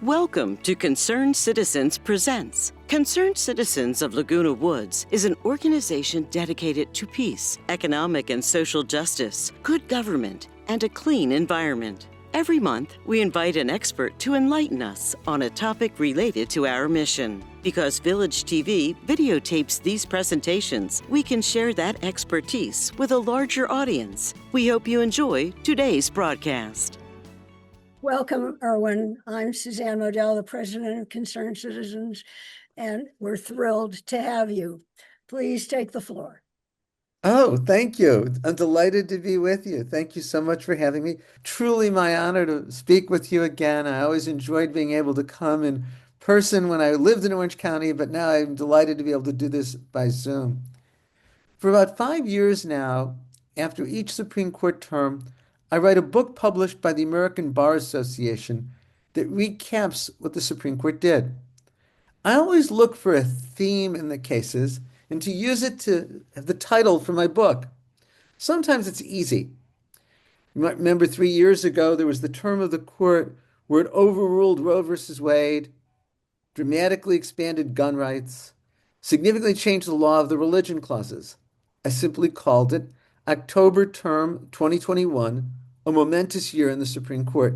Welcome to Concerned Citizens Presents. Concerned Citizens of Laguna Woods is an organization dedicated to peace, economic and social justice, good government, and a clean environment. Every month, we invite an expert to enlighten us on a topic related to our mission. Because Village TV videotapes these presentations, we can share that expertise with a larger audience. We hope you enjoy today's broadcast. Welcome, Erwin. I'm Suzanne Modell, the president of Concerned Citizens, and we're thrilled to have you. Please take the floor. Oh, thank you. I'm delighted to be with you. Thank you so much for having me. Truly my honor to speak with you again. I always enjoyed being able to come in person when I lived in Orange County, but now I'm delighted to be able to do this by Zoom. For about 5 years now, after each Supreme Court term, I write a book published by the American Bar Association that recaps what the Supreme Court did. I always look for a theme in the cases and to use it to have the title for my book. Sometimes it's easy. You might remember 3 years ago, there was the term of the court where it overruled Roe versus Wade, dramatically expanded gun rights, significantly changed the law of the religion clauses. I simply called it October Term 2021, a momentous year in the Supreme Court.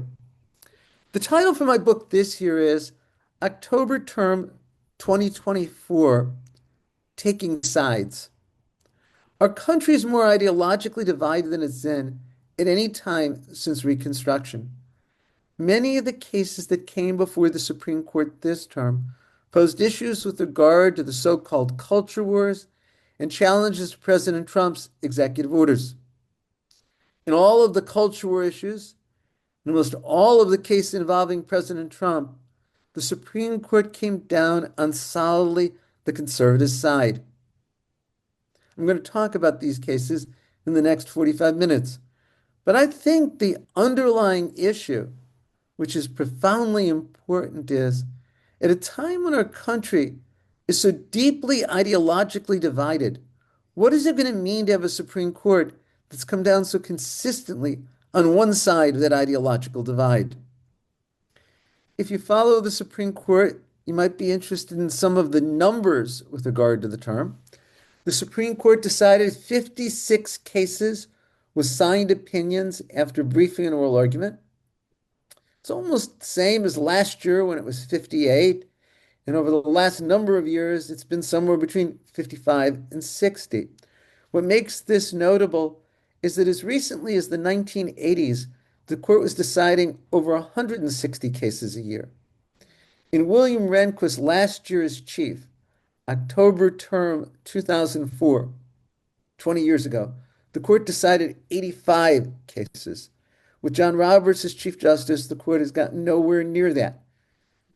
The title for my book this year is October Term 2024, Taking Sides. Our country is more ideologically divided than it's been at any time since Reconstruction. Many of the cases that came before the Supreme Court this term posed issues with regard to the so-called culture wars and challenges to President Trump's executive orders. In all of the culture war issues, in almost all of the cases involving President Trump, the Supreme Court came down on solidly the conservative side. I'm going to talk about these cases in the next 45 minutes, but I think the underlying issue, which is profoundly important, is at a time when our country is so deeply ideologically divided, what is it going to mean to have a Supreme Court that's come down so consistently on one side of that ideological divide? If you follow the Supreme Court, you might be interested in some of the numbers with regard to the term. The Supreme Court decided 56 cases with signed opinions after briefing and oral argument. It's almost the same as last year when it was 58. And over the last number of years, it's been somewhere between 55 and 60. What makes this notable is that as recently as the 1980s, the court was deciding over 160 cases a year. In William Rehnquist's last year as chief, October term 2004, 20 years ago, the court decided 85 cases. With John Roberts as Chief Justice, the court has gotten nowhere near that.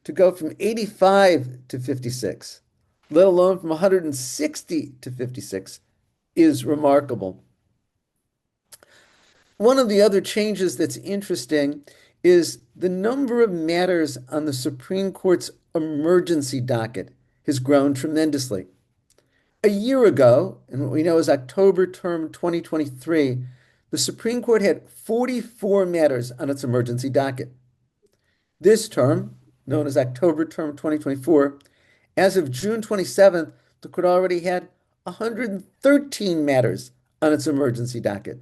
To go from 85 to 56, let alone from 160 to 56, is remarkable. One of the other changes that's interesting is the number of matters on the Supreme Court's emergency docket has grown tremendously. A year ago, in what we know as October term 2023, the Supreme Court had 44 matters on its emergency docket. This term, known as October term 2024, as of June 27th, the court already had 113 matters on its emergency docket.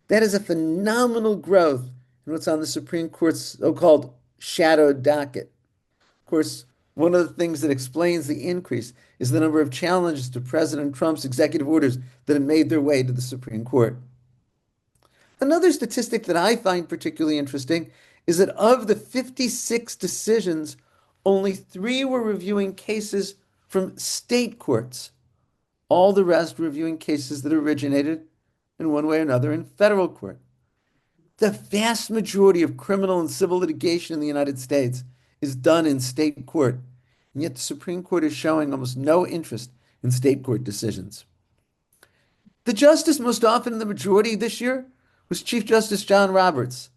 That is a phenomenal growth in what's on the Supreme Court's so-called shadow docket. Of course, one of the things that explains the increase is the number of challenges to President Trump's executive orders that have made their way to the Supreme Court. Another statistic that I find particularly interesting is that of the 56 decisions, only 3 were reviewing cases from state courts. All the rest were reviewing cases that originated in one way or another in federal court. The vast majority of criminal and civil litigation in the United States is done in state court, and yet the Supreme Court is showing almost no interest in state court decisions. The justice most often in the majority this year was Chief Justice John Roberts.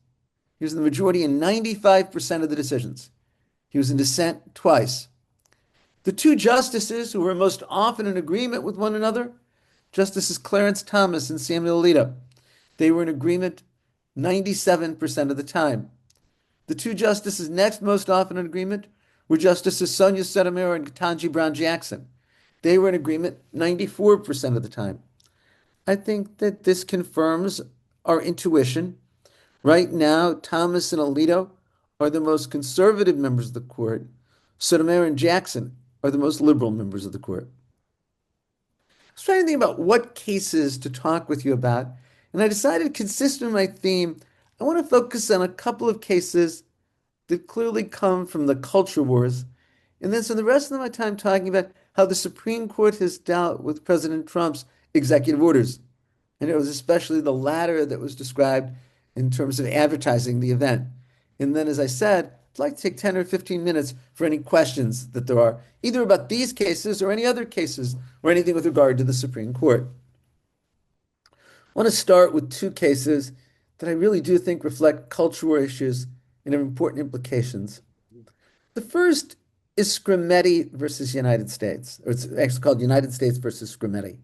He was in the majority in 95% of the decisions. He was in dissent twice. The 2 justices who were most often in agreement with one another, Justices Clarence Thomas and Samuel Alito, they were in agreement 97% of the time. The two justices next most often in agreement were Justices Sonia Sotomayor and Ketanji Brown Jackson. They were in agreement 94% of the time. I think that this confirms our intuition. Right now, Thomas and Alito are the most conservative members of the court. Sotomayor and Jackson are the most liberal members of the court. I was trying to think about what cases to talk with you about, and I decided, consistent with my theme, I want to focus on a couple of cases that clearly come from the culture wars, and then spend the rest of my time talking about how the Supreme Court has dealt with President Trump's executive orders. And it was especially the latter that was described in terms of advertising the event. And then, as I said, I'd like to take 10 or 15 minutes for any questions that there are, either about these cases or any other cases or anything with regard to the Supreme Court. I want to start with two cases that I really do think reflect cultural issues and have important implications. The first is Scrimetti versus United States, or it's actually called United States versus Scrimetti.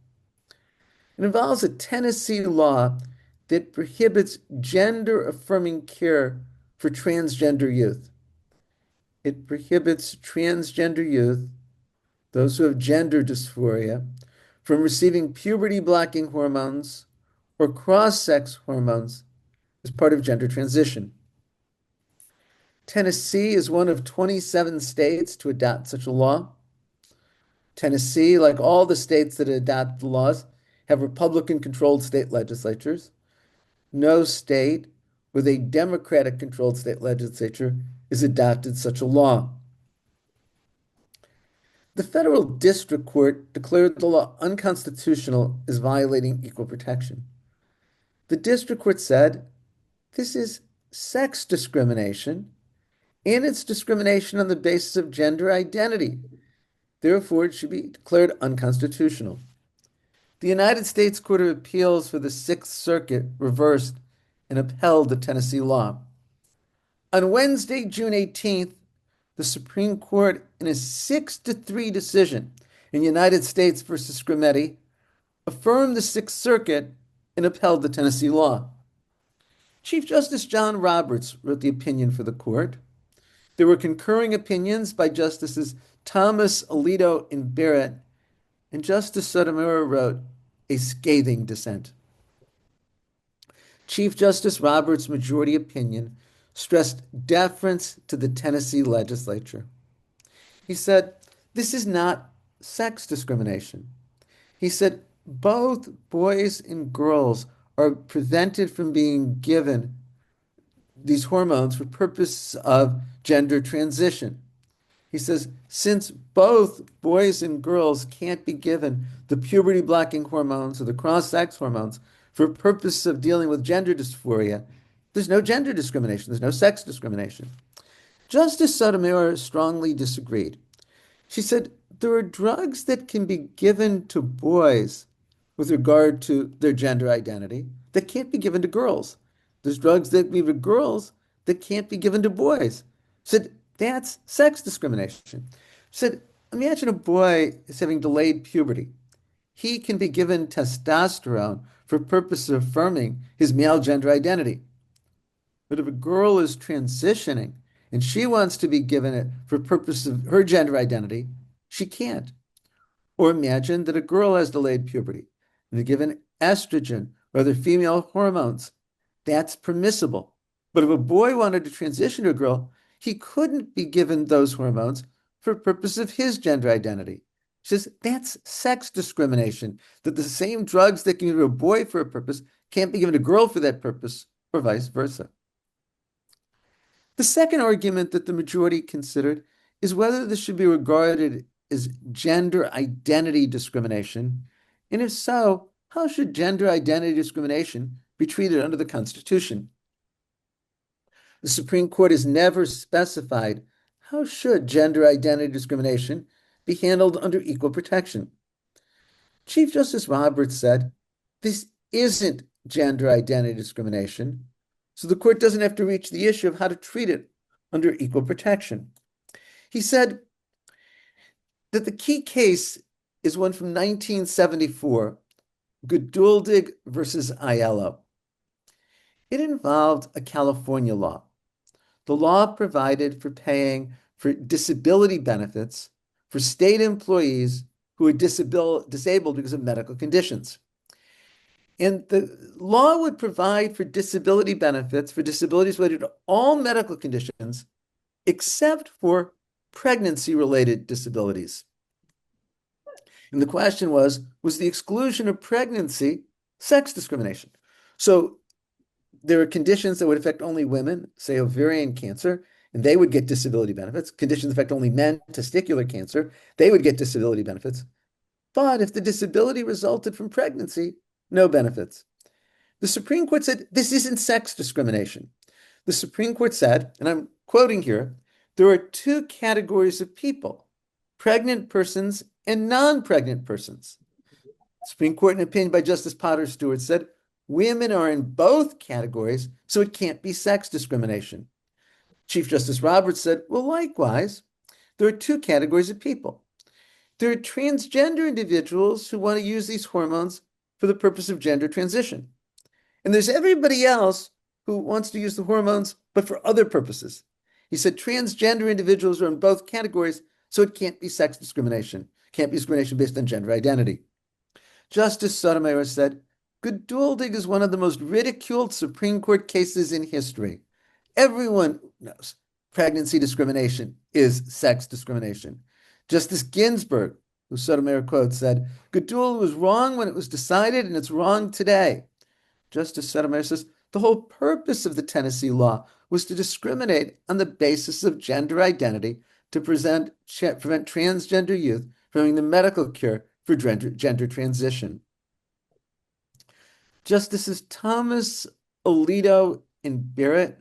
It involves a Tennessee law that prohibits gender-affirming care for transgender youth. It prohibits transgender youth, those who have gender dysphoria, from receiving puberty-blocking hormones or cross-sex hormones as part of gender transition. Tennessee is one of 27 states to adopt such a law. Tennessee, like all the states that adopt the laws, have Republican-controlled state legislatures. No state with a Democratic-controlled state legislature has adopted such a law. The federal district court declared the law unconstitutional as violating equal protection. The district court said, this is sex discrimination, and it's discrimination on the basis of gender identity. Therefore, it should be declared unconstitutional. The United States Court of Appeals for the Sixth Circuit reversed and upheld the Tennessee law. On Wednesday, June 18th, the Supreme Court, in a 6-3 decision in United States versus Scrimetti, affirmed the Sixth Circuit and upheld the Tennessee law. Chief Justice John Roberts wrote the opinion for the court. There were concurring opinions by Justices Thomas, Alito, and Barrett, and Justice Sotomayor wrote a scathing dissent. Chief Justice Roberts' majority opinion stressed deference to the Tennessee legislature. He said, this is not sex discrimination. He said, both boys and girls are prevented from being given these hormones for purposes of gender transition. He says, since both boys and girls can't be given the puberty-blocking hormones or the cross-sex hormones for purposes of dealing with gender dysphoria, there's no gender discrimination, there's no sex discrimination. Justice Sotomayor strongly disagreed. She said, there are drugs that can be given to boys with regard to their gender identity that can't be given to girls. There's drugs that we give girls that can't be given to boys. She said, that's sex discrimination. She said, imagine a boy is having delayed puberty. He can be given testosterone for purposes of affirming his male gender identity. But if a girl is transitioning and she wants to be given it for purposes of her gender identity, she can't. Or imagine that a girl has delayed puberty and they're given estrogen or other female hormones. That's permissible. But if a boy wanted to transition to a girl, he couldn't be given those hormones for purpose of his gender identity. She says that's sex discrimination, that the same drugs that can be given to a boy for a purpose can't be given to a girl for that purpose, or vice versa. The second argument that the majority considered is whether this should be regarded as gender identity discrimination, and if so, how should gender identity discrimination be treated under the Constitution? The Supreme Court has never specified how should gender identity discrimination be handled under equal protection. Chief Justice Roberts said, this isn't gender identity discrimination, so the court doesn't have to reach the issue of how to treat it under equal protection. He said that the key case is one from 1974, Geduldig versus Aiello. It involved a California law. the law provided for paying for disability benefits for state employees who are disabled because of medical conditions. And the law would provide for disability benefits for disabilities related to all medical conditions except for pregnancy-related disabilities. And the question was the exclusion of pregnancy sex discrimination? So there are conditions that would affect only women, say ovarian cancer, and they would get disability benefits. Conditions affect only men, testicular cancer, they would get disability benefits. But if the disability resulted from pregnancy, no benefits. The Supreme Court said this isn't sex discrimination. The Supreme Court said, and I'm quoting here, there are two categories of people, pregnant persons and non-pregnant persons. Supreme Court, in an opinion by Justice Potter Stewart, said women are in both categories, so it can't be sex discrimination. Chief Justice Roberts said, well, likewise, there are two categories of people. There are transgender individuals who want to use these hormones for the purpose of gender transition. And there's everybody else who wants to use the hormones, but for other purposes. He said transgender individuals are in both categories, so it can't be sex discrimination. Can't be discrimination based on gender identity. Justice Sotomayor said, Geduldig is one of the most ridiculed Supreme Court cases in history. Everyone knows pregnancy discrimination is sex discrimination. Justice Ginsburg, who Sotomayor quotes, said, Geduldig was wrong when it was decided, and it's wrong today. Justice Sotomayor says, the whole purpose of the Tennessee law was to discriminate on the basis of gender identity to prevent transgender youth from having the medical cure for gender transition. Justices Thomas, Alito, and Barrett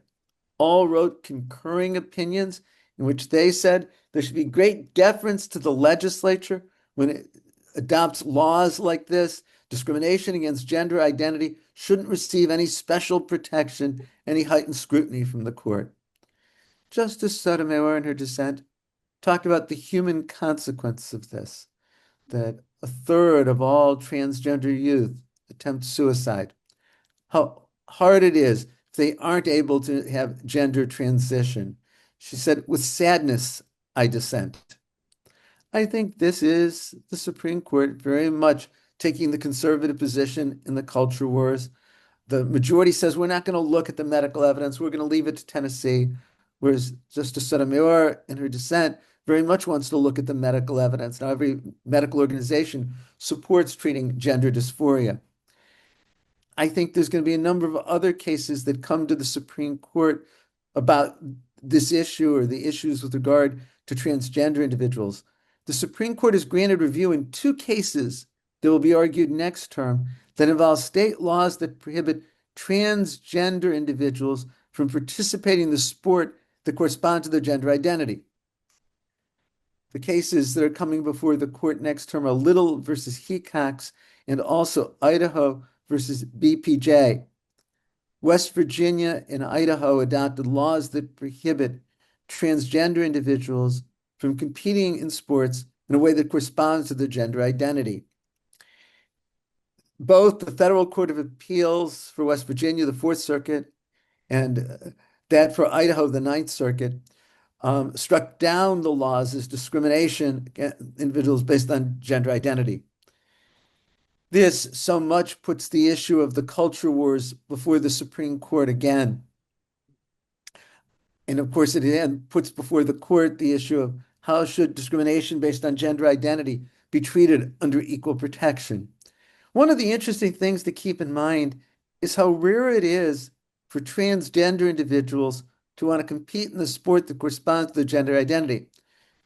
all wrote concurring opinions in which they said there should be great deference to the legislature when it adopts laws like this. Discrimination against gender identity shouldn't receive any special protection, any heightened scrutiny from the court. Justice Sotomayor, in her dissent, talked about the human consequence of this, that a third of all transgender youth attempt suicide, how hard it is if they aren't able to have gender transition. She said, with sadness, I dissent. I think this is the Supreme Court very much taking the conservative position in the culture wars. The majority says we're not going to look at the medical evidence. We're going to leave it to Tennessee, whereas Justice Sotomayor, in her dissent, very much wants to look at the medical evidence. Now, every medical organization supports treating gender dysphoria. I think there's going to be a number of other cases that come to the Supreme Court about this issue or the issues with regard to transgender individuals. The Supreme Court has granted review in two cases that will be argued next term that involve state laws that prohibit transgender individuals from participating in the sport that correspond to their gender identity. The cases that are coming before the court next term are Little versus Hecox and also Idaho versus BPJ. West Virginia and Idaho adopted laws that prohibit transgender individuals from competing in sports in a way that corresponds to their gender identity. Both the Federal Court of Appeals for West Virginia, the Fourth Circuit, and that for Idaho, the Ninth Circuit, struck down the laws as discrimination against individuals based on gender identity. This so much puts the issue of the culture wars before the Supreme Court again. And of course, it again puts before the court the issue of how should discrimination based on gender identity be treated under equal protection. One of the interesting things to keep in mind is how rare it is for transgender individuals to want to compete in the sport that corresponds to their gender identity.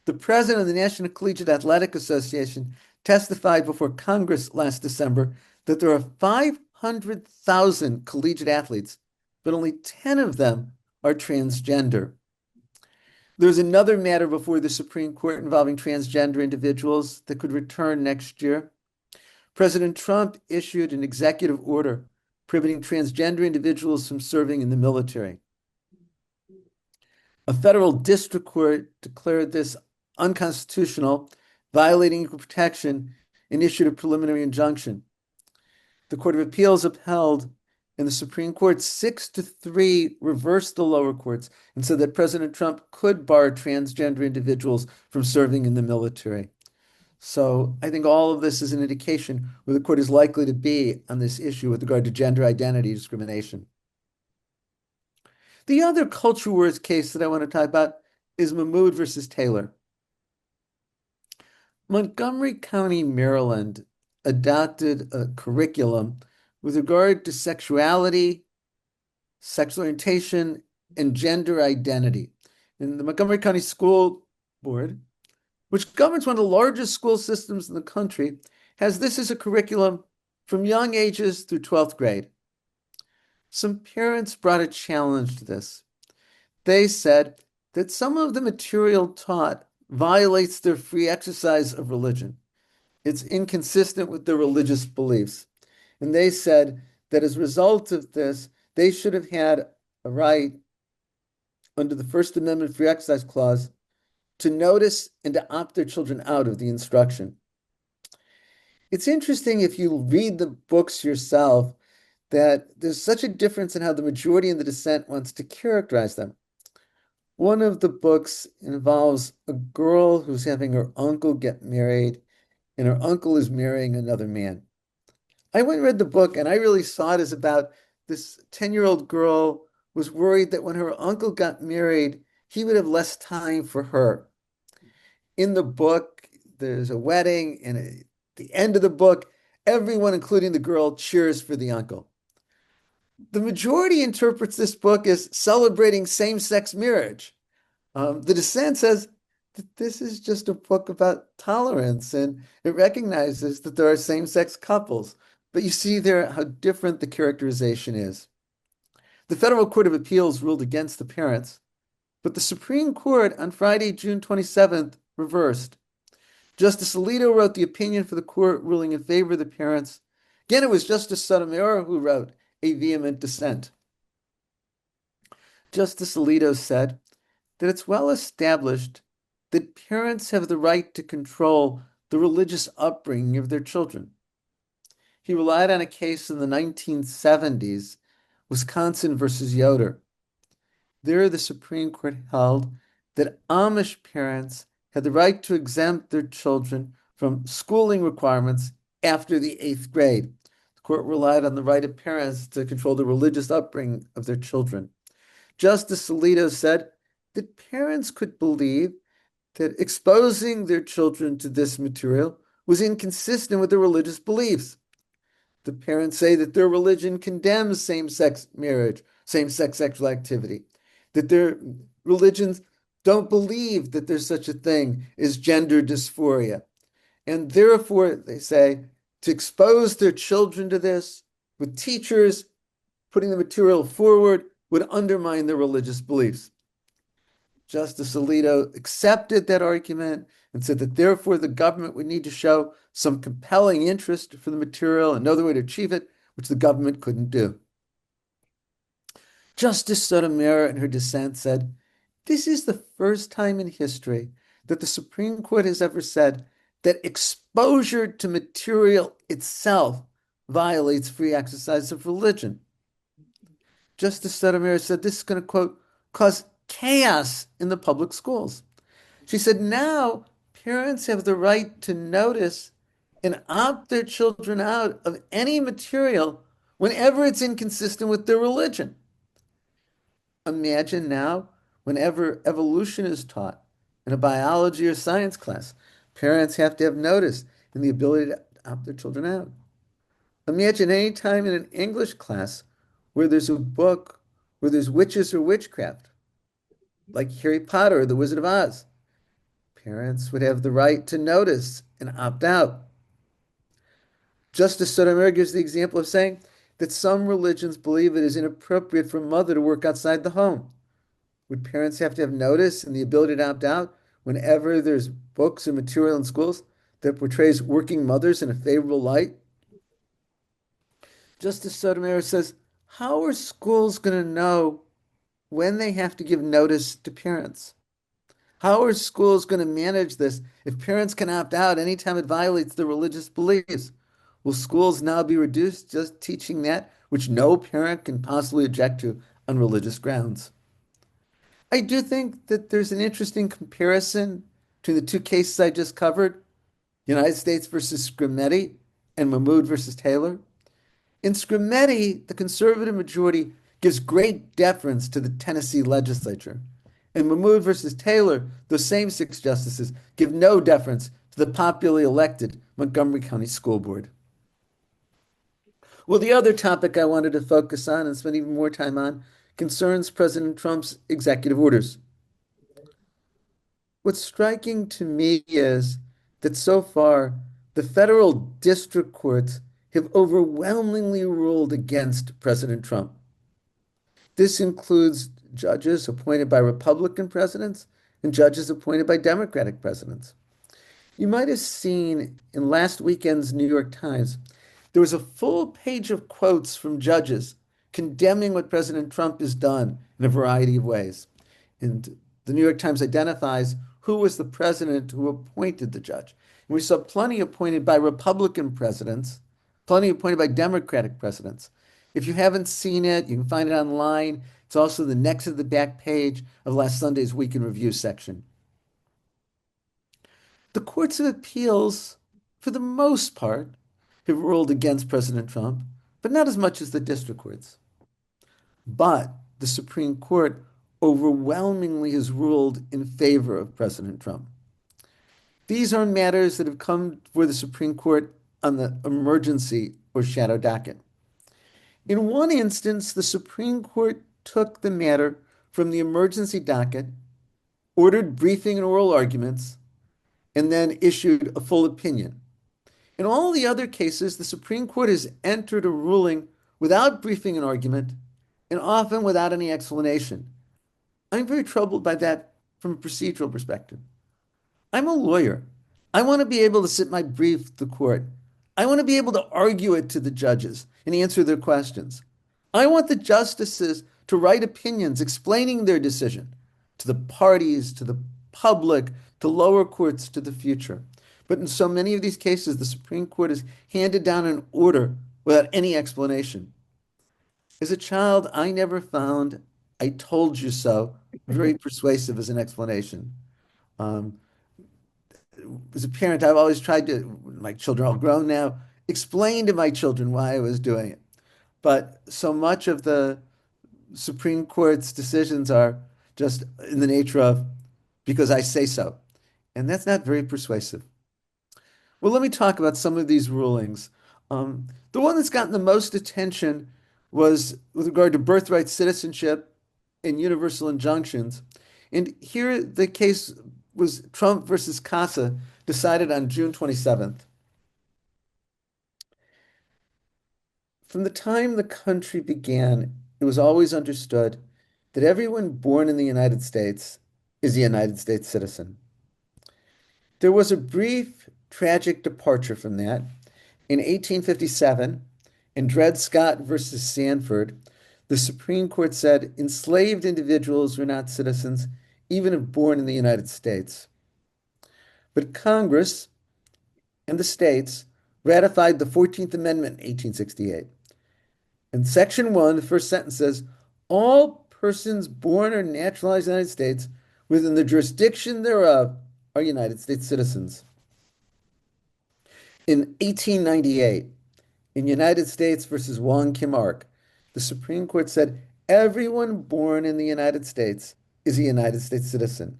The president of the National Collegiate Athletic Association testified before Congress last December that there are 500,000 collegiate athletes, but only 10 of them are transgender. There's another matter before the Supreme Court involving transgender individuals that could return next year. President Trump issued an executive order prohibiting transgender individuals from serving in the military. A federal district court declared this unconstitutional, violating equal protection, and issued a preliminary injunction. The Court of Appeals upheld And the Supreme Court, 6-3, reversed the lower courts and said that President Trump could bar transgender individuals from serving in the military. So I think all of this is an indication where the court is likely to be on this issue with regard to gender identity discrimination. The other culture wars case that I want to talk about is Mahmoud versus Taylor. Montgomery County, Maryland, adopted a curriculum with regard to sexuality, sexual orientation, and gender identity. And the Montgomery County School Board, which governs one of the largest school systems in the country, has this as a curriculum from young ages through 12th grade. Some parents brought a challenge to this. They said that some of the material taught violates their free exercise of religion. It's inconsistent with their religious beliefs. And they said that as a result of this, they should have had a right under the First Amendment Free Exercise Clause to notice and to opt their children out of the instruction. It's interesting if you read the books yourself that there's such a difference in how the majority and the dissent wants to characterize them. One of the books involves a girl who's having her uncle get married, and her uncle is marrying another man. I went and read the book, and I really saw it as about this 10-year-old girl was worried that when her uncle got married, he would have less time for her. In the book, there's a wedding, and at the end of the book, everyone, including the girl, cheers for the uncle. The majority interprets this book as celebrating same-sex marriage. The dissent says that this is just a book about tolerance, and it recognizes that there are same-sex couples. But you see there how different the characterization is. The Federal Court of Appeals ruled against the parents, but the Supreme Court on Friday, June 27th, reversed. Justice Alito wrote the opinion for the court ruling in favor of the parents. Again, it was Justice Sotomayor who wrote a vehement dissent. Justice Alito said that it's well established that parents have the right to control the religious upbringing of their children. He relied on a case in the 1970s, Wisconsin versus Yoder. There, the Supreme Court held that Amish parents had the right to exempt their children from schooling requirements after the 8th grade. The court relied on the right of parents to control the religious upbringing of their children. Justice Alito said that parents could believe that exposing their children to this material was inconsistent with their religious beliefs. The parents say that their religion condemns same-sex marriage, same-sex sexual activity, that their religions don't believe that there's such a thing as gender dysphoria. And therefore, they say, to expose their children to this with teachers putting the material forward would undermine their religious beliefs. Justice Alito accepted that argument and said that therefore the government would need to show some compelling interest for the material and another way to achieve it, which the government couldn't do. Justice Sotomayor in her dissent said, this is the first time in history that the Supreme Court has ever said that exposure to material itself violates free exercise of religion. Justice Sotomayor said this is going to, quote, cause chaos in the public schools. She said now parents have the right to notice and opt their children out of any material whenever it's inconsistent with their religion. Imagine now, whenever evolution is taught in a biology or science class, parents have to have notice and the ability to opt their children out. Imagine any time in an English class where there's a book where there's witches or witchcraft, like Harry Potter or The Wizard of Oz. Parents would have the right to notice and opt out. Justice Sotomayor gives the example of saying that some religions believe it is inappropriate for a mother to work outside the home. Would parents have to have notice and the ability to opt out whenever there's books or material in schools that portrays working mothers in a favorable light? Justice Sotomayor says, how are schools going to know when they have to give notice to parents? How are schools going to manage this if parents can opt out anytime it violates their religious beliefs? Will schools now be reduced just teaching that which no parent can possibly object to on religious grounds? I do think that there's an interesting comparison between the two cases I just covered, United States versus Scrimetti and Mahmoud versus Taylor. In Scrimetti, the conservative majority gives great deference to the Tennessee legislature. In Mahmoud versus Taylor, those same six justices give no deference to the popularly elected Montgomery County School Board. Well, the other topic I wanted to focus on and spend even more time on concerns President Trump's executive orders. What's striking to me is that so far, the federal district courts have overwhelmingly ruled against President Trump. This includes judges appointed by Republican presidents and judges appointed by Democratic presidents. You might have seen in last weekend's New York Times, there was a full page of quotes from judges condemning what President Trump has done in a variety of ways. And the New York Times identifies who was the president who appointed the judge. And we saw plenty appointed by Republican presidents, plenty appointed by Democratic presidents. If you haven't seen it, you can find it online. It's also the next to the back page of last Sunday's Week in Review section. The courts of appeals, for the most part, have ruled against President Trump, but not as much as the district courts. But the Supreme Court overwhelmingly has ruled in favor of President Trump. These are matters that have come before the Supreme Court on the emergency or shadow docket. In one instance, the Supreme Court took the matter from the emergency docket, ordered briefing and oral arguments, and then issued a full opinion. In all the other cases, the Supreme Court has entered a ruling without briefing and argument, and often without any explanation. I'm very troubled by that from a procedural perspective. I'm a lawyer. I want to be able to sit my brief to the court. I want to be able to argue it to the judges and answer their questions. I want the justices to write opinions explaining their decision to the parties, to the public, to lower courts, to the future. But in so many of these cases, the Supreme Court has handed down an order without any explanation. As a child, I never found "I told you so" very persuasive as an explanation. As a parent, I've always tried to, my children are all grown now, explain to my children why I was doing it. But so much of the Supreme Court's decisions are just in the nature of because I say so. And that's not very persuasive. Well, let me talk about some of these rulings. The one that's gotten the most attention was with regard to birthright citizenship and universal injunctions. And here the case was Trump versus Casa, decided on June 27th. From the time the country began, it was always understood that everyone born in the United States is a United States citizen. There was a brief, tragic departure from that. In 1857, in Dred Scott versus Sanford, the Supreme Court said enslaved individuals were not citizens, even if born in the United States. But Congress and the states ratified the 14th Amendment in 1868. In Section 1, the first sentence says, all persons born or naturalized in the United States within the jurisdiction thereof are United States citizens. In 1898, in United States versus Wong Kim Ark, the Supreme Court said everyone born in the United States is a United States citizen.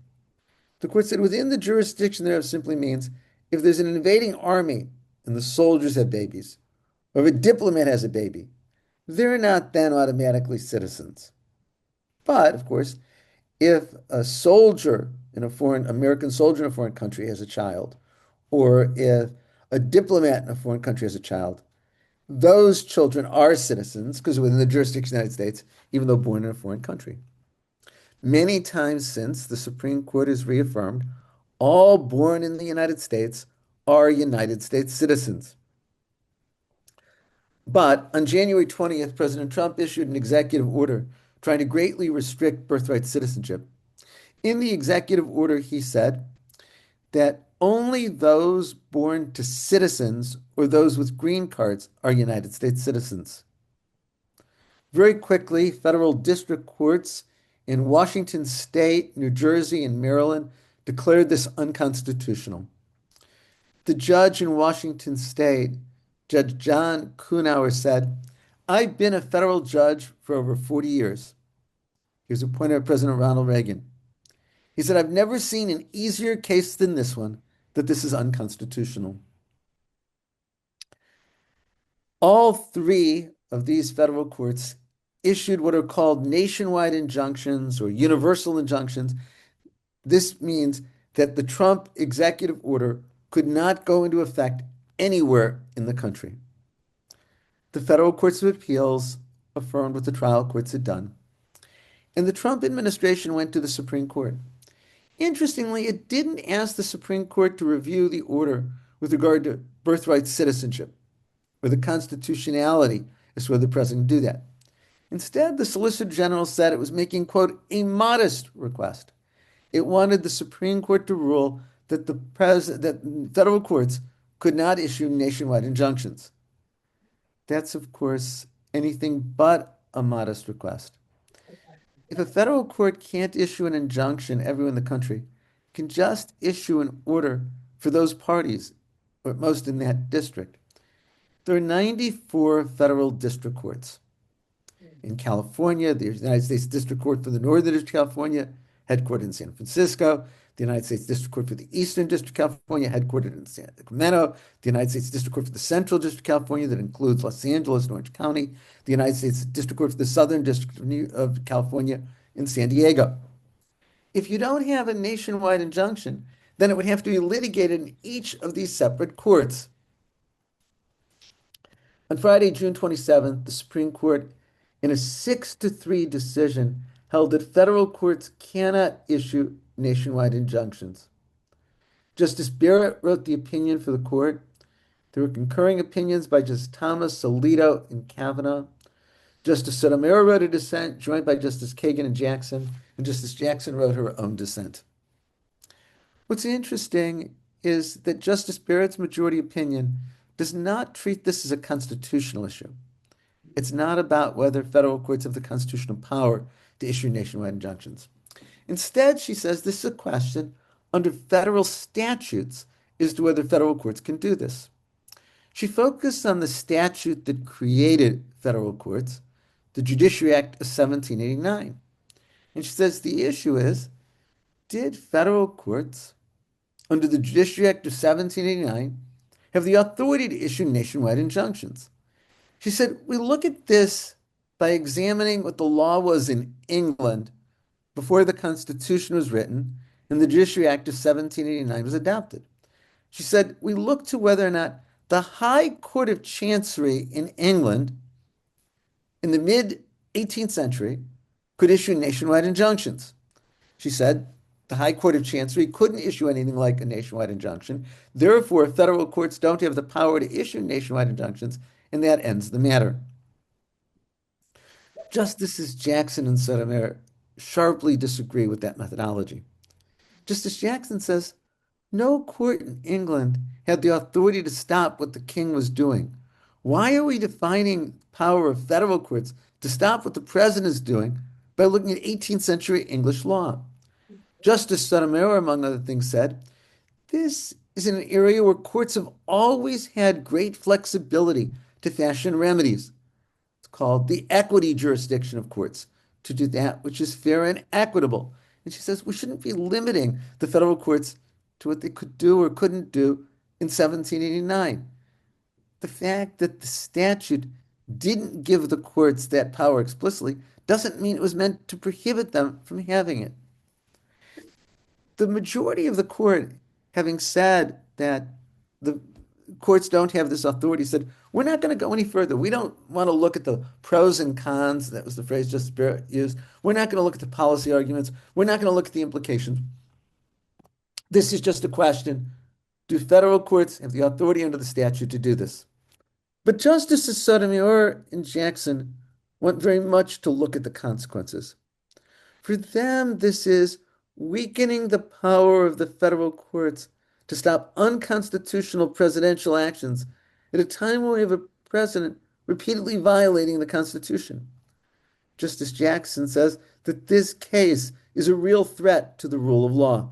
The court said within the jurisdiction thereof simply means if there's an invading army and the soldiers have babies, or if a diplomat has a baby, they're not then automatically citizens. But, of course, if a soldier in a foreign, American soldier in a foreign country has a child, or if a diplomat in a foreign country has a child, those children are citizens because within the jurisdiction of the United States, even though born in a foreign country. Many times since, the Supreme Court has reaffirmed all born in the United States are United States citizens. But on January 20th, President Trump issued an executive order trying to greatly restrict birthright citizenship. In the executive order, he said that only those born to citizens or those with green cards are United States citizens. Very quickly, federal district courts in Washington State, New Jersey, and Maryland declared this unconstitutional. The judge in Washington State, Judge John Kuhnauer, said, "I've been a federal judge for over 40 years." He was appointed by President Ronald Reagan. He said, "I've never seen an easier case than this one, that this is unconstitutional." All three of these federal courts issued what are called nationwide injunctions or universal injunctions. This means that the Trump executive order could not go into effect anywhere in the country. The federal courts of appeals affirmed what the trial courts had done, and the Trump administration went to the Supreme Court. Interestingly, it didn't ask the Supreme Court to review the order with regard to birthright citizenship or the constitutionality as to whether the president could do that. Instead, the Solicitor General said it was making, quote, a modest request. It wanted the Supreme Court to rule that that federal courts could not issue nationwide injunctions. That's, of course, anything but a modest request. If a federal court can't issue an injunction everywhere in the country, it can just issue an order for those parties, or at most in that district. There are 94 federal district courts. In California, the United States District Court for the Northern District of California, headquartered in San Francisco. The United States District Court for the Eastern District of California, headquartered in Sacramento. The United States District Court for the Central District of California, that includes Los Angeles and Orange County. The United States District Court for the Southern District of California in San Diego. If you don't have a nationwide injunction, then it would have to be litigated in each of these separate courts. On Friday, June 27th, the Supreme Court, in a 6-3 decision, held that federal courts cannot issue nationwide injunctions. Justice Barrett wrote the opinion for the court. There were concurring opinions by Justice Thomas, Alito, and Kavanaugh. Justice Sotomayor wrote a dissent, joined by Justice Kagan and Jackson, and Justice Jackson wrote her own dissent. What's interesting is that Justice Barrett's majority opinion does not treat this as a constitutional issue. It's not about whether federal courts have the constitutional power to issue nationwide injunctions. Instead, she says this is a question under federal statutes as to whether federal courts can do this. She focused on the statute that created federal courts, the Judiciary Act of 1789. And she says the issue is, did federal courts, under the Judiciary Act of 1789, have the authority to issue nationwide injunctions? She said, we look at this by examining what the law was in England before the Constitution was written and the Judiciary Act of 1789 was adopted. She said, we look to whether or not the High Court of Chancery in England in the mid-18th century could issue nationwide injunctions. She said, the High Court of Chancery couldn't issue anything like a nationwide injunction. Therefore, federal courts don't have the power to issue nationwide injunctions, and that ends the matter. Justices Jackson and Sotomayor sharply disagree with that methodology. Justice Jackson says, no court in England had the authority to stop what the king was doing. Why are we defining the power of federal courts to stop what the president is doing by looking at 18th century English law? Justice Sotomayor, among other things, said, this is an area where courts have always had great flexibility to fashion remedies. It's called the equity jurisdiction of courts, to do that which is fair and equitable. And she says we shouldn't be limiting the federal courts to what they could do or couldn't do in 1789. The fact that the statute didn't give the courts that power explicitly doesn't mean it was meant to prohibit them from having it. The majority of the court, having said that the courts don't have this authority, said, we're not going to go any further. We don't want to look at the pros and cons. That was the phrase Justice Barrett used. We're not going to look at the policy arguments. We're not going to look at the implications. This is just a question. Do federal courts have the authority under the statute to do this? But Justices Sotomayor and Jackson want very much to look at the consequences. For them, this is weakening the power of the federal courts to stop unconstitutional presidential actions at a time when we have a president repeatedly violating the Constitution. Justice Jackson says that this case is a real threat to the rule of law.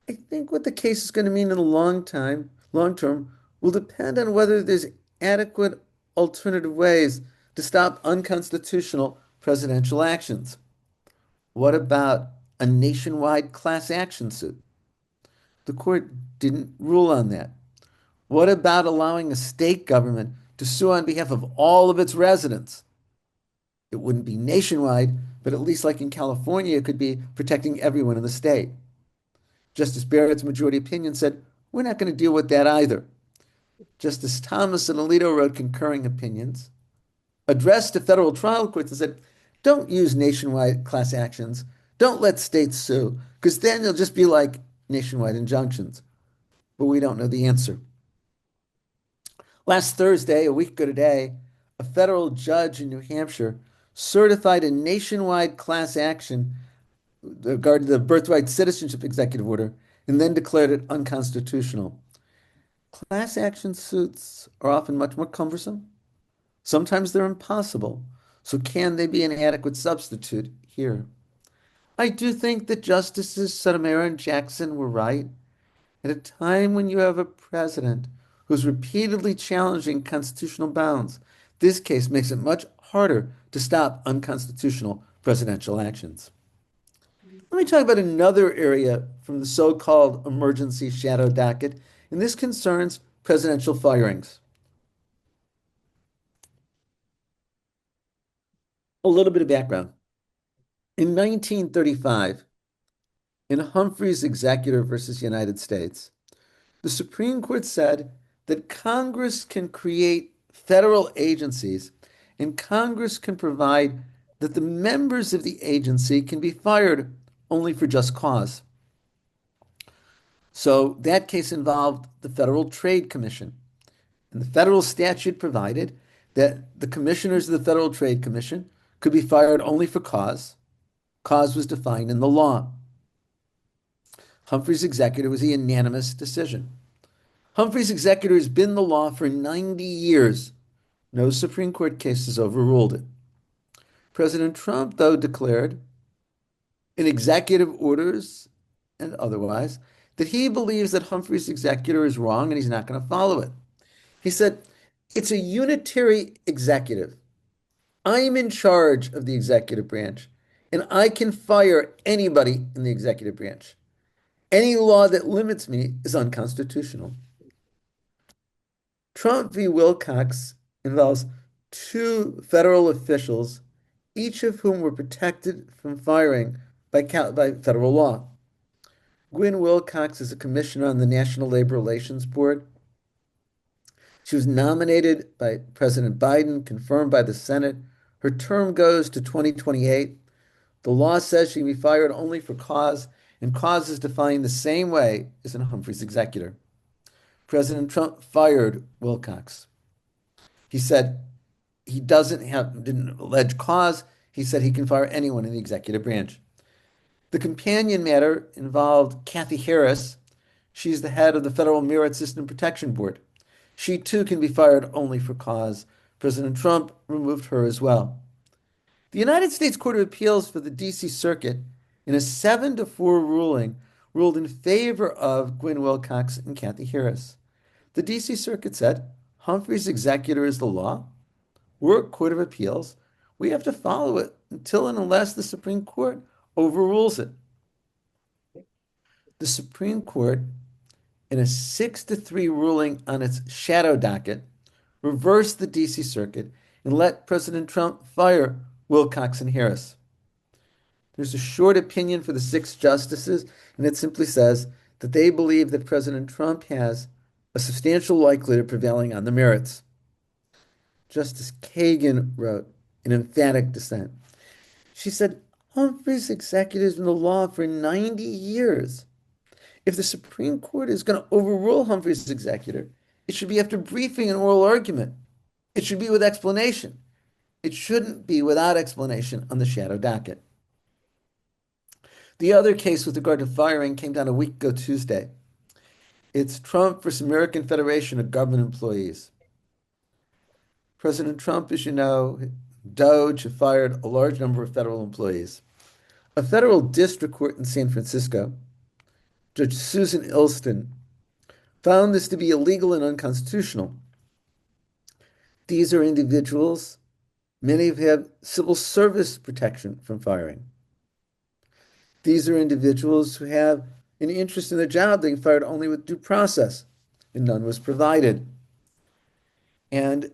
I think what the case is going to mean in the long term, will depend on whether there's adequate alternative ways to stop unconstitutional presidential actions. What about a nationwide class action suit? The court didn't rule on that. What about allowing a state government to sue on behalf of all of its residents? It wouldn't be nationwide, but at least like in California, it could be protecting everyone in the state. Justice Barrett's majority opinion said, we're not going to deal with that either. Justice Thomas and Alito wrote concurring opinions, addressed to federal trial courts and said, don't use nationwide class actions. Don't let states sue, because then you'll just be like nationwide injunctions. But we don't know the answer. Last Thursday, a week ago today, a federal judge in New Hampshire certified a nationwide class action regarding the birthright citizenship executive order and then declared it unconstitutional. Class action suits are often much more cumbersome. Sometimes they're impossible. So can they be an adequate substitute here? I do think that Justices Sotomayor and Jackson were right. At a time when you have a president who's repeatedly challenging constitutional bounds, this case makes it much harder to stop unconstitutional presidential actions. Let me talk about another area from the so-called emergency shadow docket, and this concerns presidential firings. A little bit of background. In 1935, in Humphrey's Executor versus United States, the Supreme Court said that Congress can create federal agencies and Congress can provide that the members of the agency can be fired only for just cause. So that case involved the Federal Trade Commission. And the federal statute provided that the commissioners of the Federal Trade Commission could be fired only for cause. Cause was defined in the law. Humphrey's Executor was a unanimous decision. Humphrey's Executor has been the law for 90 years. No Supreme Court case has overruled it. President Trump, though, declared in executive orders and otherwise that he believes that Humphrey's Executor is wrong and he's not going to follow it. He said, it's a unitary executive. I'm in charge of the executive branch, and I can fire anybody in the executive branch. Any law that limits me is unconstitutional. Trump v. Wilcox involves two federal officials, each of whom were protected from firing by federal law. Gwen Wilcox is a commissioner on the National Labor Relations Board. She was nominated by President Biden, confirmed by the Senate. Her term goes to 2028. The law says she can be fired only for cause, and cause is defined the same way as in Humphrey's Executor. President Trump fired Wilcox. He said he didn't allege cause. He said he can fire anyone in the executive branch. The companion matter involved Kathy Harris. She's the head of the Federal Merit System Protection Board. She too can be fired only for cause. President Trump removed her as well. The United States Court of Appeals for the D.C. Circuit, in a 7-4 ruling, ruled in favor of Gwen Wilcox and Kathy Harris. The D.C. Circuit said, Humphrey's Executor is the law. We're a court of appeals. We have to follow it until and unless the Supreme Court overrules it. The Supreme Court, in a 6-3 ruling on its shadow docket, reversed the D.C. Circuit and let President Trump fire Wilcox and Harris. There's a short opinion for the 6 justices, and it simply says that they believe that President Trump has a substantial likelihood of prevailing on the merits. Justice Kagan wrote in emphatic dissent. She said, Humphrey's Executor has been the law for 90 years. If the Supreme Court is going to overrule Humphrey's Executor, it should be after briefing and oral argument. It should be with explanation. It shouldn't be without explanation on the shadow docket. The other case with regard to firing came down a week ago Tuesday. It's Trump versus American Federation of Government Employees. President Trump, as you know, Doge have fired a large number of federal employees. A federal district court in San Francisco, Judge Susan Ilston, found this to be illegal and unconstitutional. These are individuals, many of whom have civil service protection from firing. These are individuals who have an interest in their job. They fired only with due process, and none was provided. And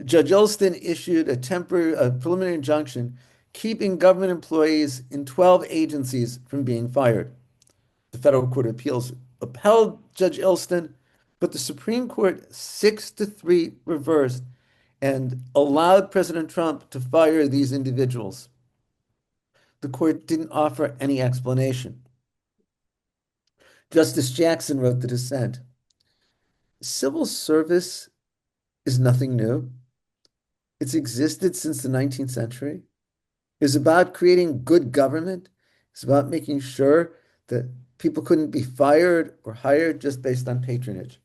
Judge Ilston issued a preliminary injunction keeping government employees in 12 agencies from being fired. The Federal Court of Appeals upheld Judge Ilston, but the Supreme Court 6-3 reversed and allowed President Trump to fire these individuals. The court didn't offer any explanation. Justice Jackson wrote the dissent. Civil service is nothing new. It's existed since the 19th century. It's about creating good government. It's about making sure that people couldn't be fired or hired just based on patronage.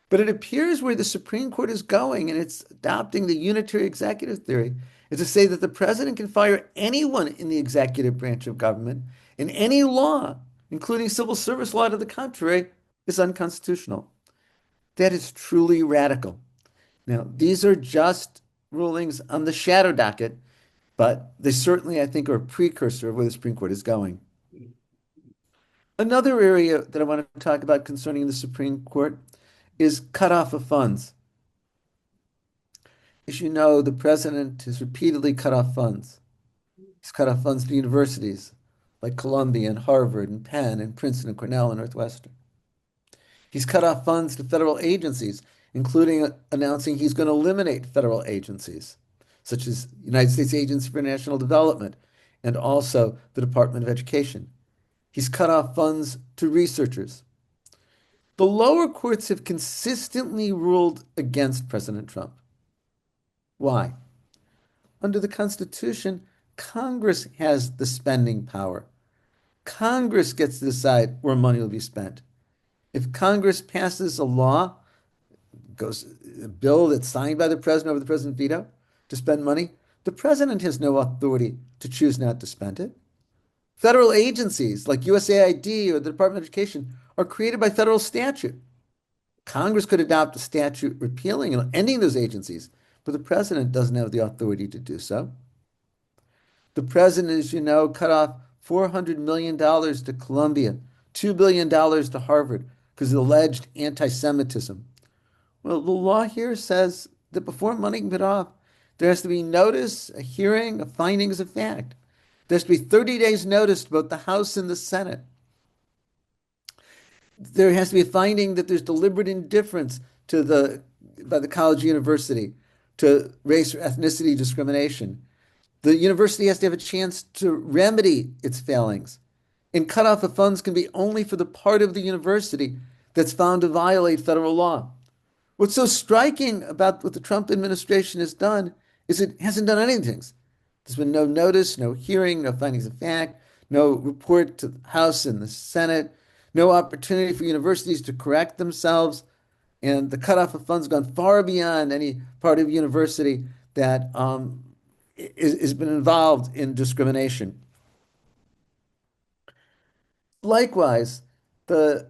But it appears where the Supreme Court is going, and it's adopting the unitary executive theory, is to say that the president can fire anyone in the executive branch of government, and any law, including civil service law to the contrary, is unconstitutional. That is truly radical. Now, these are just rulings on the shadow docket, but they certainly, I think, are a precursor of where the Supreme Court is going. Another area that I want to talk about concerning the Supreme Court is cutoff of funds. As you know, the president has repeatedly cut off funds. He's cut off funds to universities like Columbia and Harvard and Penn and Princeton and Cornell and Northwestern. He's cut off funds to federal agencies, including announcing he's going to eliminate federal agencies, such as United States Agency for International Development and also the Department of Education. He's cut off funds to researchers. The lower courts have consistently ruled against President Trump. Why? Under the Constitution, Congress has the spending power. Congress gets to decide where money will be spent. If Congress passes a law, goes a bill that's signed by the president over the president's veto to spend money, the president has no authority to choose not to spend it. Federal agencies like USAID or the Department of Education are created by federal statute. Congress could adopt a statute repealing and ending those agencies, but the president doesn't have the authority to do so. The president, as you know, cut off $400 million to Columbia, $2 billion to Harvard because of alleged anti-Semitism. Well, the law here says that before money can be off, there has to be notice, a hearing, a findings of fact. There has to be 30 days notice to both the House and the Senate. There has to be a finding that there's deliberate indifference by the college or university to race or ethnicity discrimination. The university has to have a chance to remedy its failings. And cutoff of funds can be only for the part of the university that's found to violate federal law. What's so striking about what the Trump administration has done is it hasn't done anything. There's been no notice, no hearing, no findings of fact, no report to the House and the Senate, no opportunity for universities to correct themselves. And the cutoff of funds gone far beyond any part of university that has been involved in discrimination. Likewise, the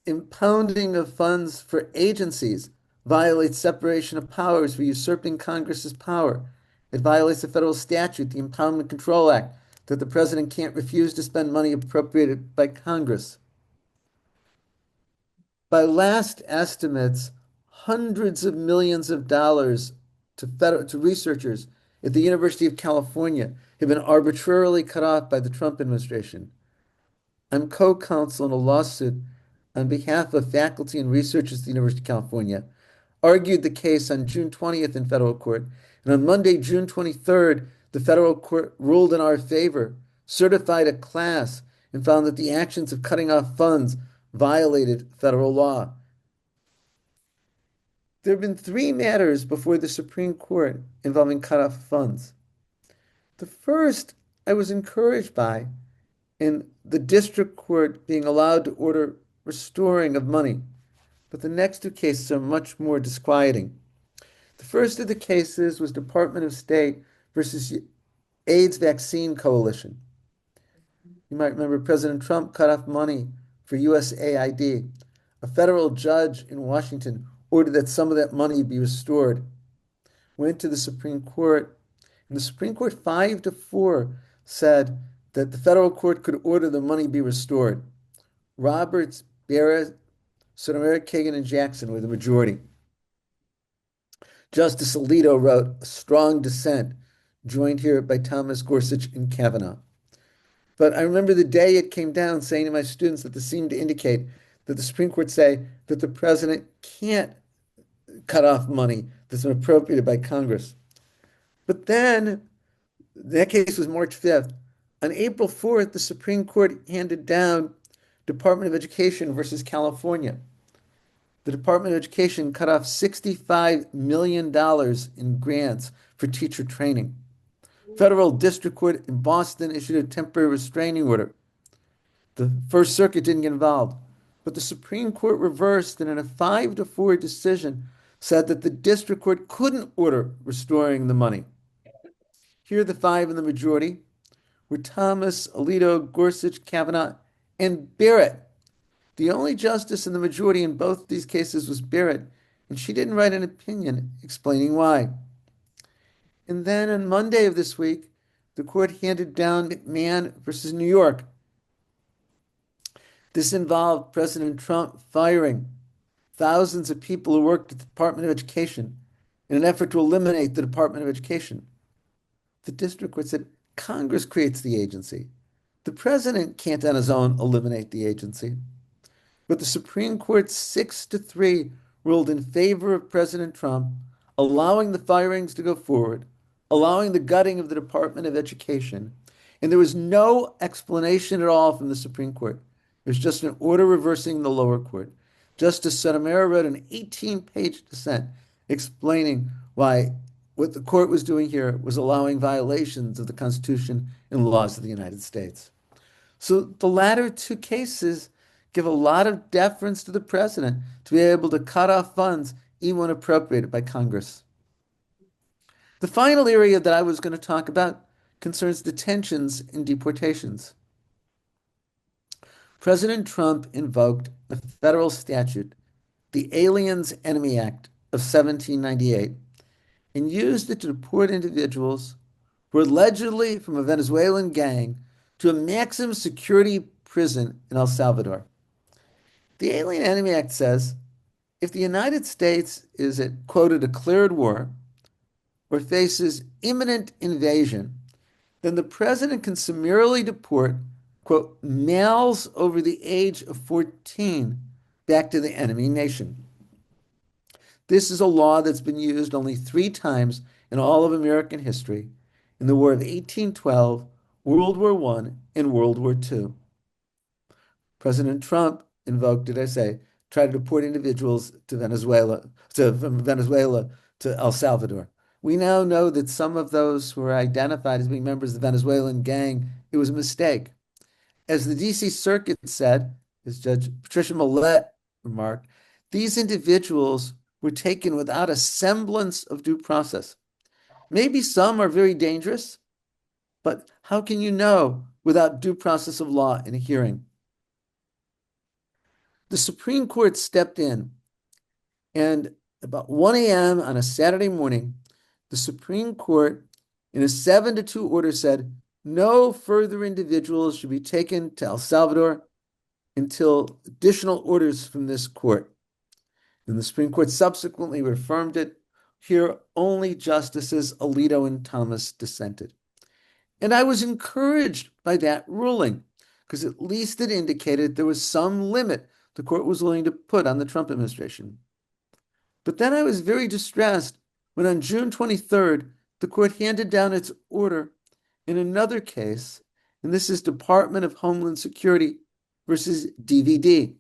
impounding of funds for agencies violates separation of powers for usurping Congress's power. It violates the federal statute, the Impoundment Control Act, that the president can't refuse to spend money appropriated by Congress. By last estimates, hundreds of millions of dollars to researchers at the University of California have been arbitrarily cut off by the Trump administration. I'm co-counsel in a lawsuit on behalf of faculty and researchers at the University of California, argued the case on June 20th in federal court, and on Monday, June 23rd, the federal court ruled in our favor, certified a class, and found that the actions of cutting off funds violated federal law. There have been 3 matters before the Supreme Court involving cutoff funds. The first I was encouraged by in the district court being allowed to order restoring of money. But the next two cases are much more disquieting. The first of the cases was Department of State versus AIDS Vaccine Coalition. You might remember President Trump cut off money for USAID. A federal judge in Washington ordered that some of that money be restored. Went to the Supreme Court, and the Supreme Court 5-4 said that the federal court could order the money be restored. Roberts, Barrett, Sotomayor, Kagan, and Jackson were the majority. Justice Alito wrote a strong dissent, joined here by Thomas Gorsuch and Kavanaugh. But I remember the day it came down saying to my students that this seemed to indicate that the Supreme Court say that the president can't cut off money that's been appropriated by Congress. But then, that case was March 5th. On April 4th, the Supreme Court handed down Department of Education versus California. The Department of Education cut off $65 million in grants for teacher training. Federal District Court in Boston issued a temporary restraining order. The First Circuit didn't get involved, but the Supreme Court reversed and in a 5-4 decision said that the District Court couldn't order restoring the money. Here the five in the majority were Thomas, Alito, Gorsuch, Kavanaugh, and Barrett. The only justice in the majority in both these cases was Barrett, and she didn't write an opinion explaining why. And then on Monday of this week, the court handed down McMahon versus New York. This involved President Trump firing thousands of people who worked at the Department of Education in an effort to eliminate the Department of Education. The district court said Congress creates the agency. The president can't on his own eliminate the agency. But the Supreme Court 6-3 ruled in favor of President Trump, allowing the firings to go forward, allowing the gutting of the Department of Education. And there was no explanation at all from the Supreme Court. It was just an order reversing the lower court. Justice Sotomayor wrote an 18-page dissent explaining why what the court was doing here was allowing violations of the Constitution and laws of the United States. So the latter two cases give a lot of deference to the president to be able to cut off funds even when appropriated by Congress. The final area that I was going to talk about concerns detentions and deportations. President Trump invoked a federal statute, the Aliens Enemy Act of 1798, and used it to deport individuals who were allegedly from a Venezuelan gang to a maximum security prison in El Salvador. The Alien Enemy Act says if the United States is at, quote, a declared war or faces imminent invasion, then the president can summarily deport, quote, males over the age of 14 back to the enemy nation. This is a law that's been used only 3 times in all of American history, in the War of 1812, World War I, and World War II. President Trump invoked it, I say, tried to deport individuals to Venezuela, from Venezuela to El Salvador. We now know that some of those who were identified as being members of the Venezuelan gang, it was a mistake. As the D.C. Circuit said, as Judge Patricia Millett remarked, these individuals were taken without a semblance of due process. Maybe some are very dangerous, but how can you know without due process of law in a hearing? The Supreme Court stepped in, and about 1 a.m. on a Saturday morning, the Supreme Court, in a 7-2 order, said no further individuals should be taken to El Salvador until additional orders from this court. And the Supreme Court subsequently reaffirmed it. Here, only Justices Alito and Thomas dissented. And I was encouraged by that ruling, because at least it indicated there was some limit the court was willing to put on the Trump administration. But then I was very distressed when on June 23rd, the court handed down its order in another case, and this is Department of Homeland Security versus DVD.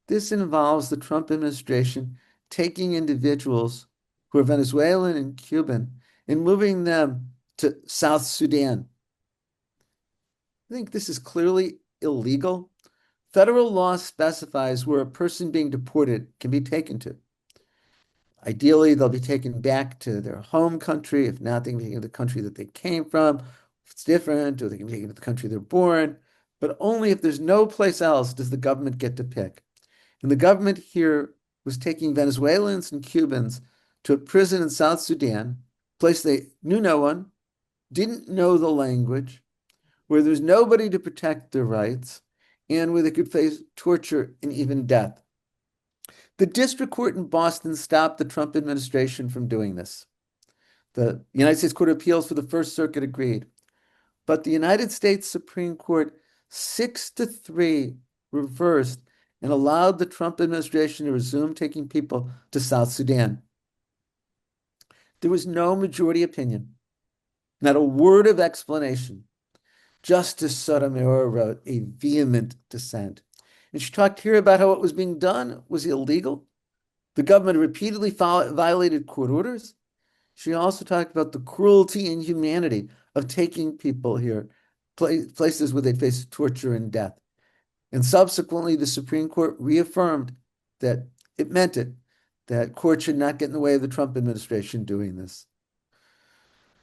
This involves the Trump administration taking individuals who are Venezuelan and Cuban and moving them to South Sudan. I think this is clearly illegal. Federal law specifies where a person being deported can be taken to. Ideally, they'll be taken back to their home country. If not, they can be taken to the country that they came from. If it's different, or they can be taken to the country they're born. But only if there's no place else does the government get to pick. And the government here was taking Venezuelans and Cubans to a prison in South Sudan, a place they knew no one, didn't know the language, where there's nobody to protect their rights, and where they could face torture and even death. The district court in Boston stopped the Trump administration from doing this. The United States Court of Appeals for the First Circuit agreed. But the United States Supreme Court, 6-3, reversed and allowed the Trump administration to resume taking people to South Sudan. There was no majority opinion, not a word of explanation. Justice Sotomayor wrote a vehement dissent. And she talked here about how what was being done was illegal. The government repeatedly violated court orders. She also talked about the cruelty and inhumanity of taking people here, places where they face torture and death. And subsequently, the Supreme Court reaffirmed that it meant it, that courts should not get in the way of the Trump administration doing this.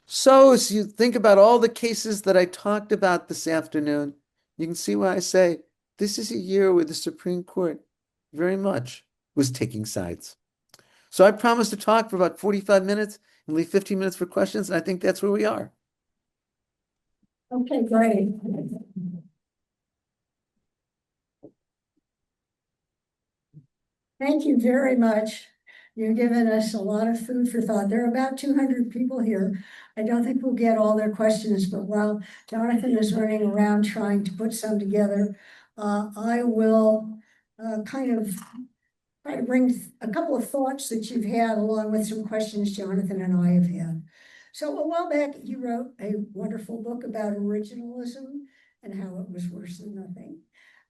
So as you think about all the cases that I talked about this afternoon, you can see why I say this is a year where the Supreme Court very much was taking sides. So I promised to talk for about 45 minutes and leave 15 minutes for questions, and I think that's where we are. Okay, great. Thank you very much. You've given us a lot of food for thought. There are about 200 people here. I don't think we'll get all their questions, but while Jonathan is running around trying to put some together, I will kind of try to bring a couple of thoughts that you've had along with some questions Jonathan and I have had. So a while back, you wrote a wonderful book about originalism and how it was worse than nothing.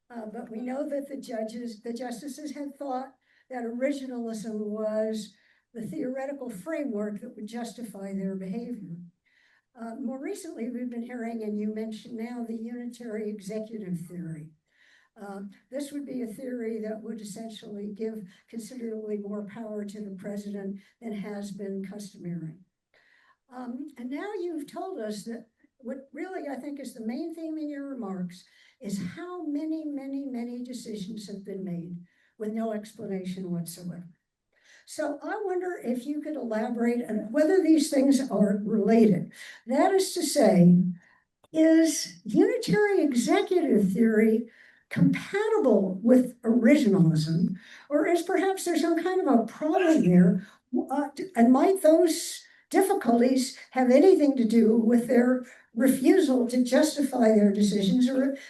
But we know that the justices had thought that originalism was the theoretical framework that would justify their behavior. More recently, we've been hearing, and you mentioned now, the unitary executive theory. This would be a theory that would essentially give considerably more power to the president than has been customary. And now you've told us that what really I think is the main theme in your remarks is how many, many, many decisions have been made with no explanation whatsoever. So I wonder if you could elaborate on whether these things are related. That is to say, is unitary executive theory compatible with originalism, or is perhaps there some kind of a problem there? And might those difficulties have anything to do with their refusal to justify their decisions?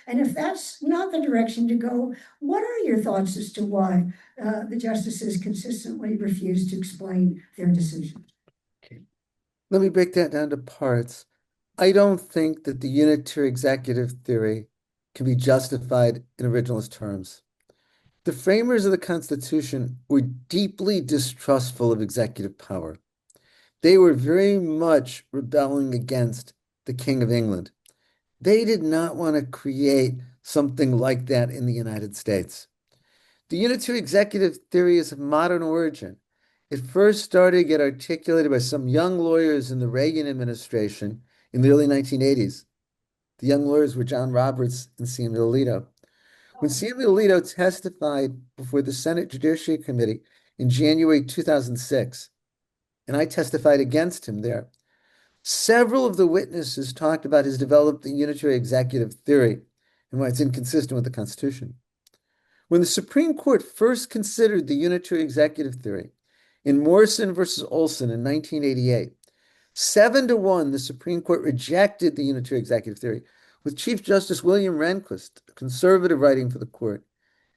And if that's not the direction to go, what are your thoughts as to why the justices consistently refuse to explain their decisions? Okay. Let me break that down to parts. I don't think that the unitary executive theory can be justified in originalist terms. The framers of the Constitution were deeply distrustful of executive power. They were very much rebelling against the King of England. They did not want to create something like that in the United States. The unitary executive theory is of modern origin. It first started to get articulated by some young lawyers in the Reagan administration in the early 1980s. The young lawyers were John Roberts and Samuel Alito. When Samuel Alito testified before the Senate Judiciary Committee in January 2006, and I testified against him there, several of the witnesses talked about his developing unitary executive theory and why it's inconsistent with the Constitution. When the Supreme Court first considered the unitary executive theory in Morrison versus Olson in 1988, 7-1, the Supreme Court rejected the unitary executive theory, with Chief Justice William Rehnquist, a conservative, writing for the court,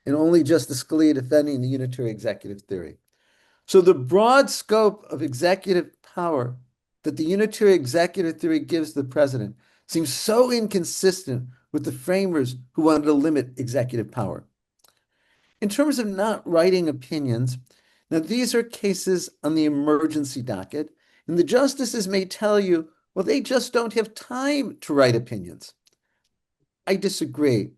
and only Justice Scalia defending the unitary executive theory. So the broad scope of executive power that the unitary executive theory gives the president seems so inconsistent with the framers who wanted to limit executive power. In terms of not writing opinions, now these are cases on the emergency docket, and the justices may tell you, well, they just don't have time to write opinions. I disagree.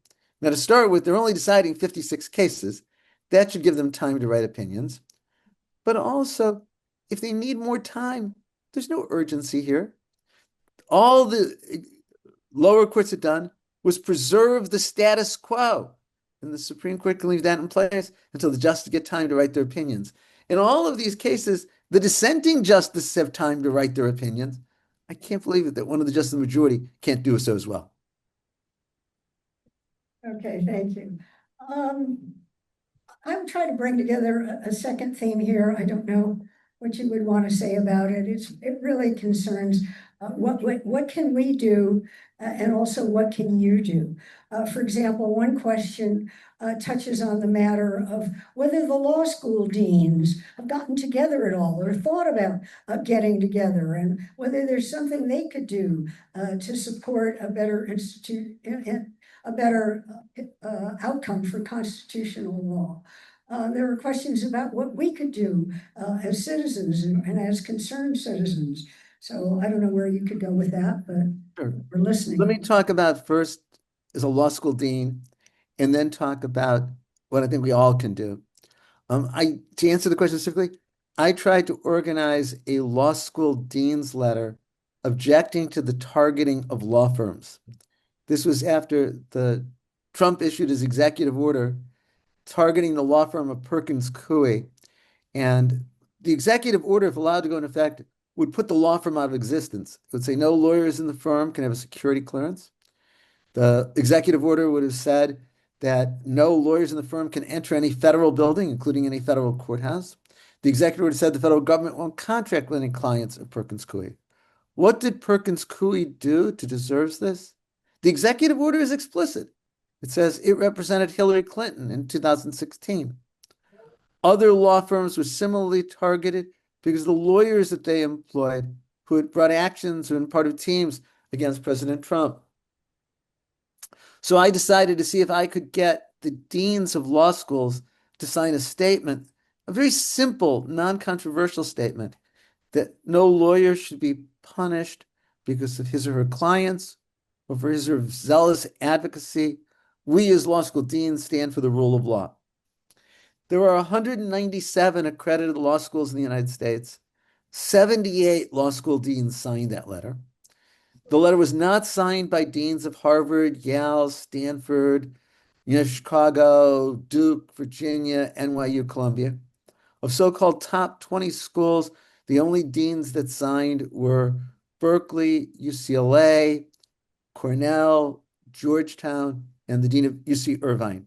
Now, to start with, they're only deciding 56 cases. That should give them time to write opinions. But also, if they need more time, there's no urgency here. All the lower courts had done was preserve the status quo. And the Supreme Court can leave that in place until the justices get time to write their opinions. In all of these cases, the dissenting justices have time to write their opinions. I can't believe it that one of the justices of the majority can't do so as well. Okay, thank you. I'm trying to bring together a second theme here. I don't know what you would want to say about it. It really concerns what can we do, and also what can you do? For example, one question touches on the matter of whether the law school deans have gotten together at all or thought about getting together, and whether there's something they could do to support a better institute and a better outcome for constitutional law. There were questions about what we could do as citizens and as concerned citizens. So I don't know where you could go with that, but Sure. we're listening. Let me talk about first as a law school dean, and then talk about what I think we all can do. To answer the question specifically, I tried to organize a law school dean's letter objecting to the targeting of law firms. This was after the Trump issued his executive order targeting the law firm of Perkins Coie. And the executive order, if allowed to go into effect, would put the law firm out of existence. It would say no lawyers in the firm can have a security clearance. The executive order would have said that no lawyers in the firm can enter any federal building, including any federal courthouse. The executive order said the federal government won't contract with any clients of Perkins Coie. What did Perkins Coie do to deserve this? The executive order is explicit. It says it represented Hillary Clinton in 2016. Other law firms were similarly targeted because the lawyers that they employed who had brought actions or been part of teams against President Trump. So I decided to see if I could get the deans of law schools to sign a statement, a very simple, non-controversial statement, that no lawyer should be punished because of his or her clients or for his or her zealous advocacy. We as law school deans stand for the rule of law. There are 197 accredited law schools in the United States. 78 law school deans signed that letter. The letter was not signed by deans of Harvard, Yale, Stanford, Chicago, Duke, Virginia, NYU, Columbia. Of so-called top 20 schools, the only deans that signed were Berkeley, UCLA, Cornell, Georgetown, and the dean of UC Irvine.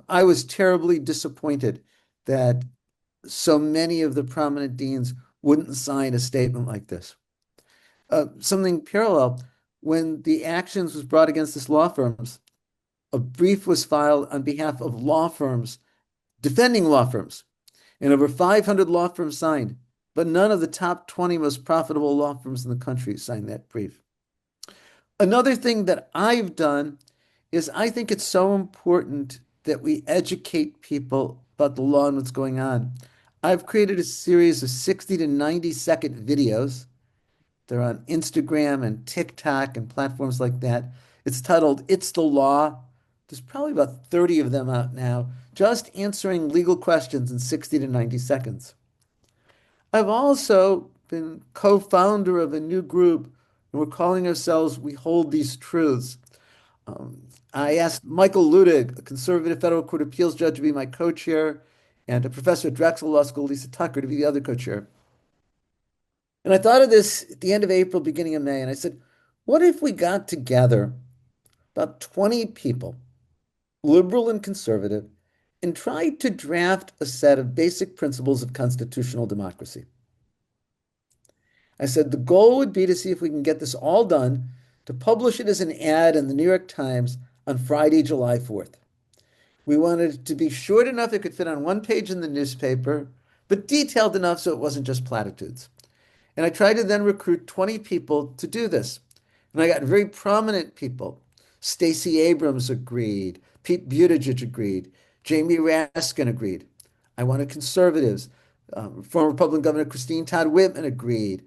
I was terribly disappointed that so many of the prominent deans wouldn't sign a statement like this. Something parallel, when the actions was brought against these law firms, a brief was filed on behalf of law firms, defending law firms, and over 500 law firms signed, but none of the top 20 most profitable law firms in the country signed that brief. Another thing that I've done is I think it's so important that we educate people about the law and what's going on. I've created a series of 60 to 90-second videos. They're on Instagram and TikTok and platforms like that. It's titled It's the Law. There's probably about 30 of them out now, just answering legal questions in 60 to 90 seconds. I've also been co-founder of a new group, and we're calling ourselves We Hold These Truths. I asked Michael Ludig, a conservative federal court appeals judge, to be my co-chair, and a professor at Drexel Law School, Lisa Tucker, to be the other co-chair. And I thought of this at the end of April, beginning of May, and I said, what if we got together, about 20 people, liberal and conservative, and tried to draft a set of basic principles of constitutional democracy? I said the goal would be to see if we can get this all done, to publish it as an ad in the New York Times on Friday, July 4th. We wanted it to be short enough it could fit on one page in the newspaper, but detailed enough so it wasn't just platitudes. And I tried to then recruit 20 people to do this. And I got very prominent people. Stacey Abrams agreed. Pete Buttigieg agreed. Jamie Raskin agreed. I wanted conservatives. Former Republican Governor Christine Todd Whitman agreed.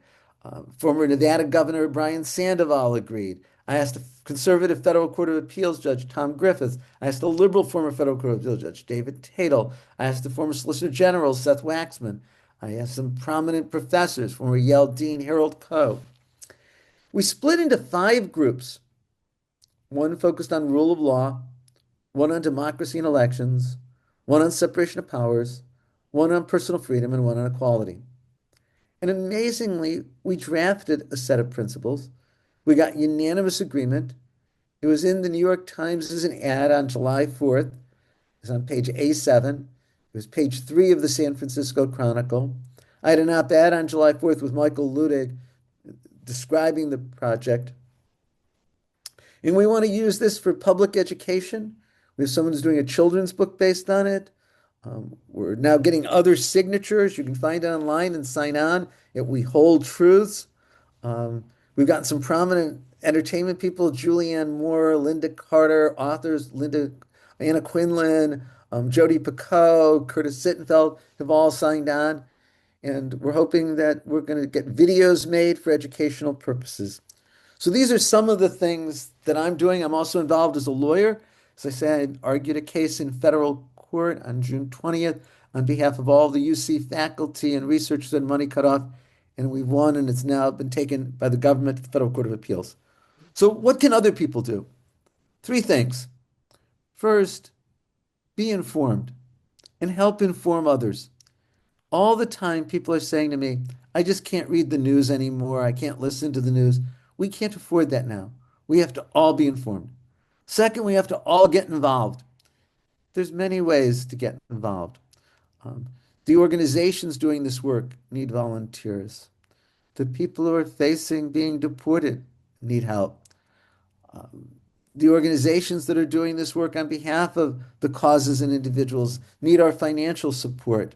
Former Nevada Governor Brian Sandoval agreed. I asked a conservative federal court of appeals judge, Tom Griffiths. I asked a liberal former federal court of appeals judge, David Tatel. I asked the former solicitor general, Seth Waxman. I asked some prominent professors, former Yale dean Harold Koh. We split into 5 groups. One focused on rule of law, one on democracy and elections, one on separation of powers, one on personal freedom, and one on equality. And amazingly, we drafted a set of principles. We got unanimous agreement. It was in the New York Times as an ad on July 4th. It was on page A7. It was page 3 of the San Francisco Chronicle. I had an op-ed on July 4th with Michael Ludig describing the project. And we want to use this for public education. We have someone who's doing a children's book based on it. We're now getting other signatures. You can find it online and sign on at We Hold Truths. We've gotten some prominent entertainment people, Julianne Moore, Linda Carter, authors, Anna Quinlan, Jodi Picoult, Curtis Sittenfeld have all signed on. And we're hoping that we're going to get videos made for educational purposes. So these are some of the things that I'm doing. I'm also involved as a lawyer. As I said, I argued a case in federal court on June 20th on behalf of all the UC faculty and researchers and money cut off, and we've won, and it's now been taken by the government to the Federal Court of Appeals. So what can other people do? 3 things. First, be informed and help inform others. All the time, people are saying to me, I just can't read the news anymore. I can't listen to the news. We can't afford that now. We have to all be informed. Second, we have to all get involved. There's many ways to get involved. The organizations doing this work need volunteers. The people who are facing being deported need help. The organizations that are doing this work on behalf of the causes and individuals need our financial support.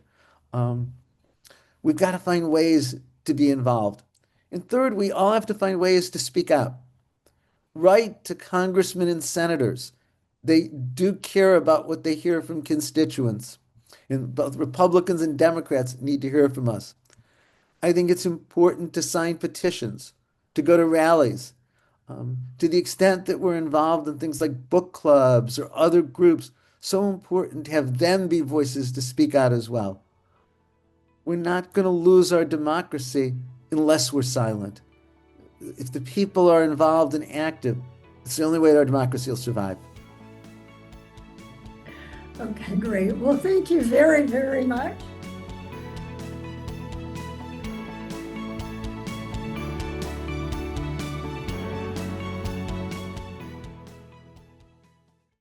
We've got to find ways to be involved. And third, we all have to find ways to speak out. Write to congressmen and senators. They do care about what they hear from constituents. And both Republicans and Democrats need to hear from us. I think it's important to sign petitions, to go to rallies. To the extent that we're involved in things like book clubs or other groups, so important to have them be voices to speak out as well. We're not going to lose our democracy unless we're silent. If the people are involved and active, it's the only way our democracy will survive. Okay, great. Well, thank you very, very much.